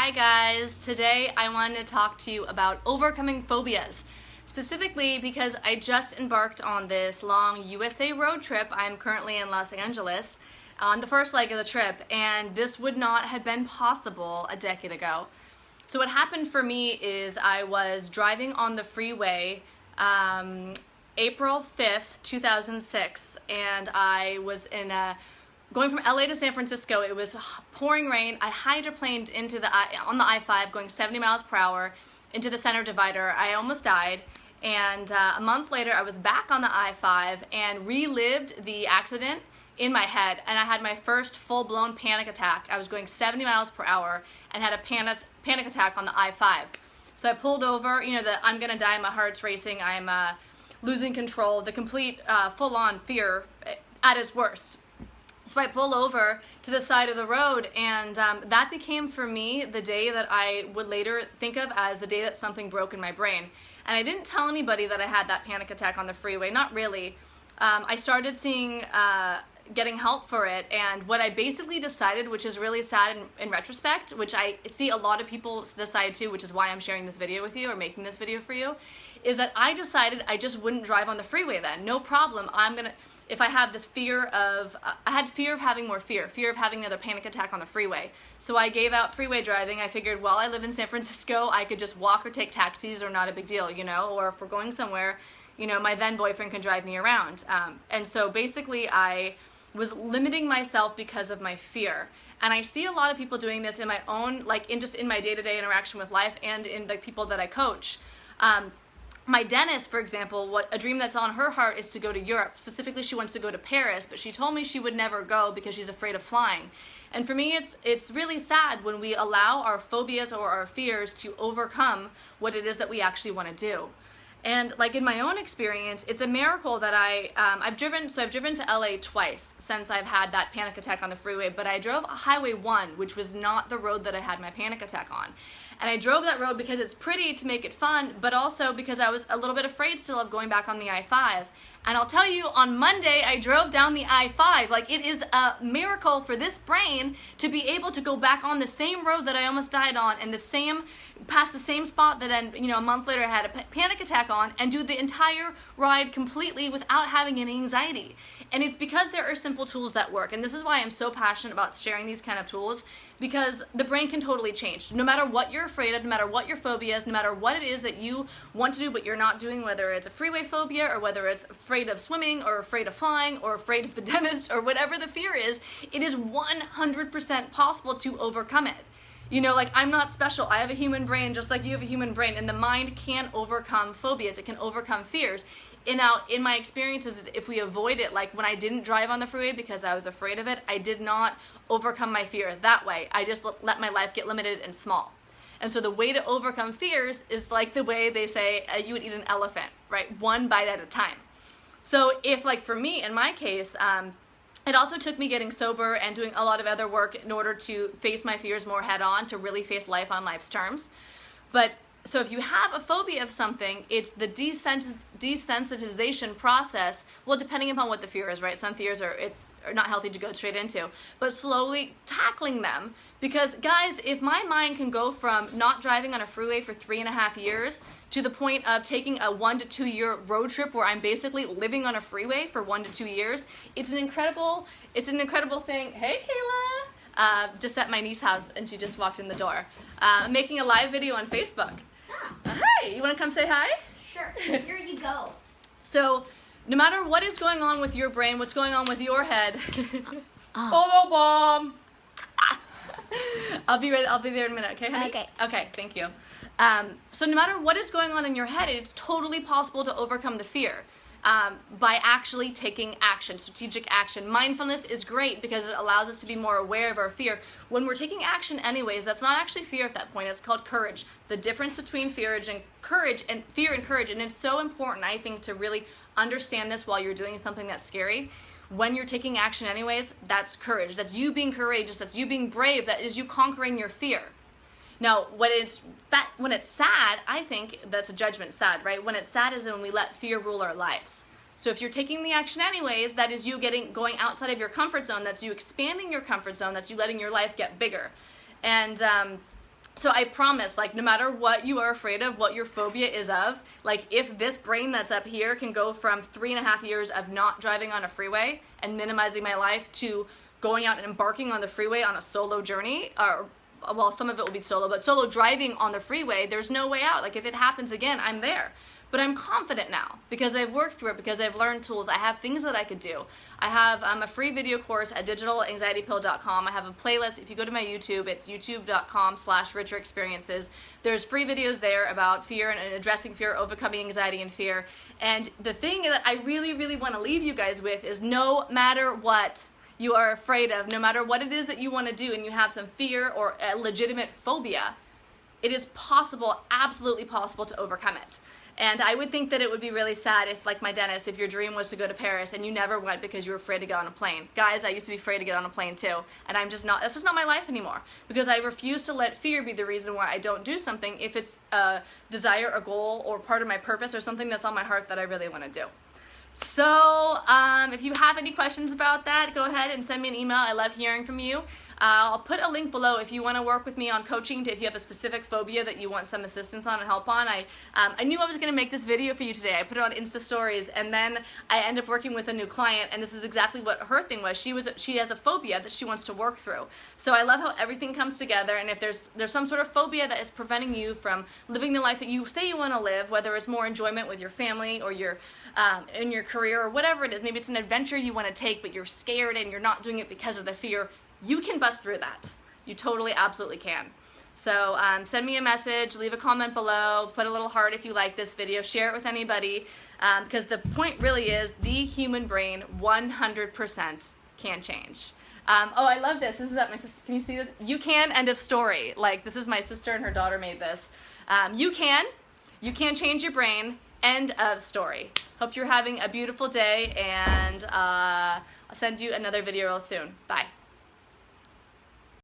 Hi guys, today I wanted to talk to you about overcoming phobias. Specifically because I just embarked on this long USA road trip. I'm currently in Los Angeles on the first leg of the trip, and this would not have been possible a decade ago. So what happened for me is I was driving on the freeway April 5th, 2006, and I was going from LA to San Francisco. It was pouring rain. I hydroplaned on the I-5 going 70 miles per hour into the center divider. I almost died, and a month later I was back on the I-5 and relived the accident in my head, and I had my first full-blown panic attack. I was going 70 miles per hour and had a panic attack on the I-5. So I pulled over, I'm gonna die, my heart's racing, I'm losing control, the complete full-on fear at its worst. So I pull over to the side of the road, and that became for me the day that I would later think of as the day that something broke in my brain. And I didn't tell anybody that I had that panic attack on the freeway, not really. I started getting help for it, and what I basically decided, which is really sad in retrospect, which I see a lot of people decide too, which is why I'm sharing this video with you or making this video for you, is that I decided I just wouldn't drive on the freeway then. No problem. If I have this fear of, I had fear of having more fear of having another panic attack on the freeway. So I gave out freeway driving. I figured, well, I live in San Francisco, I could just walk or take taxis, or not a big deal, or if we're going somewhere, my then boyfriend can drive me around. And so basically I was limiting myself because of my fear. And I see a lot of people doing this in my own, just in my day-to-day interaction with life and in the people that I coach. My dentist, for example, a dream that's on her heart is to go to Europe. Specifically, she wants to go to Paris, but she told me she would never go because she's afraid of flying. And for me, it's really sad when we allow our phobias or our fears to overcome what it is that we actually want to do. And in my own experience, it's a miracle that I've driven to LA twice since I've had that panic attack on the freeway, but I drove Highway 1, which was not the road that I had my panic attack on. And I drove that road because it's pretty to make it fun, but also because I was a little bit afraid still of going back on the I-5. And I'll tell you, on Monday, I drove down the I-5. It is a miracle for this brain to be able to go back on the same road that I almost died on, and past the same spot that a month later I had a panic attack on, and do the entire ride completely without having any anxiety. And it's because there are simple tools that work. And this is why I'm so passionate about sharing these kind of tools, because the brain can totally change. No matter what you're afraid of, no matter what your phobia is, no matter what it is that you want to do but you're not doing, whether it's a freeway phobia or whether it's afraid of swimming or afraid of flying or afraid of the dentist or whatever the fear is, it is 100% possible to overcome it. I'm not special. I have a human brain just like you have a human brain, and the mind can overcome phobias. It can overcome fears. In my experiences, if we avoid it, like when I didn't drive on the freeway because I was afraid of it, I did not overcome my fear that way. I just let my life get limited and small. And so the way to overcome fears is like the way they say you would eat an elephant, right? One bite at a time. So if, for me, in my case, it also took me getting sober and doing a lot of other work in order to face my fears more head on, to really face life on life's terms. So if you have a phobia of something, it's the desensitization process, well, depending upon what the fear is, right? Some fears are not healthy to go straight into, but slowly tackling them. Because guys, if my mind can go from not driving on a freeway for 3.5 years to the point of taking a 1 to 2 year road trip where I'm basically living on a freeway for 1 to 2 years, it's an incredible thing. Hey, Kayla! Just at my niece's house, and she just walked in the door. I'm making a live video on Facebook. Hi, you want to come say hi? Sure, here you go. So, no matter what is going on with your brain, what's going on with your head, Hello, Mom! I'll be there in a minute, okay, honey? Okay. Okay, thank you. So no matter what is going on in your head, it's totally possible to overcome the fear by actually taking action, strategic action. Mindfulness is great because it allows us to be more aware of our fear. When we're taking action anyways, that's not actually fear at that point, it's called courage. The difference between fear and courage, and it's so important, I think, to really understand this while you're doing something that's scary. When you're taking action anyways, that's courage. That's you being courageous, that's you being brave, that is you conquering your fear. Now, when it's sad, I think that's a judgment sad, right? When it's sad is when we let fear rule our lives. So if you're taking the action anyways, that is you going outside of your comfort zone, that's you expanding your comfort zone, that's you letting your life get bigger. And So I promise, like, no matter what you are afraid of, what your phobia is of, like, if this brain that's up here can go from 3.5 years of not driving on a freeway and minimizing my life to going out and embarking on the freeway on a solo journey, or, well, some of it will be solo, but solo driving on the freeway, there's no way out. Like, if it happens again, I'm there. But I'm confident now because I've worked through it, because I've learned tools. I have things that I could do. I have a free video course at digitalanxietypill.com. I have a playlist. If you go to my YouTube, it's youtube.com/richerexperiences. There's free videos there about fear and addressing fear, overcoming anxiety and fear. And the thing that I really, really want to leave you guys with is no matter what you are afraid of, no matter what it is that you want to do and you have some fear or a legitimate phobia, it is possible, absolutely possible, to overcome it. And I would think that it would be really sad if, like my dentist, if your dream was to go to Paris and you never went because you were afraid to get on a plane. Guys, I used to be afraid to get on a plane too, and I'm just not, that's just not my life anymore, because I refuse to let fear be the reason why I don't do something if it's a desire, a goal, or part of my purpose, or something that's on my heart that I really want to do. So if you have any questions about that, go ahead and send me an email. I love hearing from you. I'll put a link below if you want to work with me on coaching, if you have a specific phobia that you want some assistance on and help on. I knew I was going to make this video for you today. I put it on Insta Stories, and then I end up working with a new client, and this is exactly what her thing was. She has a phobia that she wants to work through. So I love how everything comes together, and if there's some sort of phobia that is preventing you from living the life that you say you want to live, whether it's more enjoyment with your family or your in your career or whatever it is, maybe it's an adventure you want to take but you're scared and you're not doing it because of the fear, you can bust through that. You totally, absolutely can. So send me a message, leave a comment below, put a little heart if you like this video, share it with anybody, because the point really is the human brain 100% can change. Oh, I love this. This is at my sister. Can you see this? You can, end of story. Like, this is my sister and her daughter made this. You can change your brain, end of story. Hope you're having a beautiful day, and I'll send you another video real soon. Bye.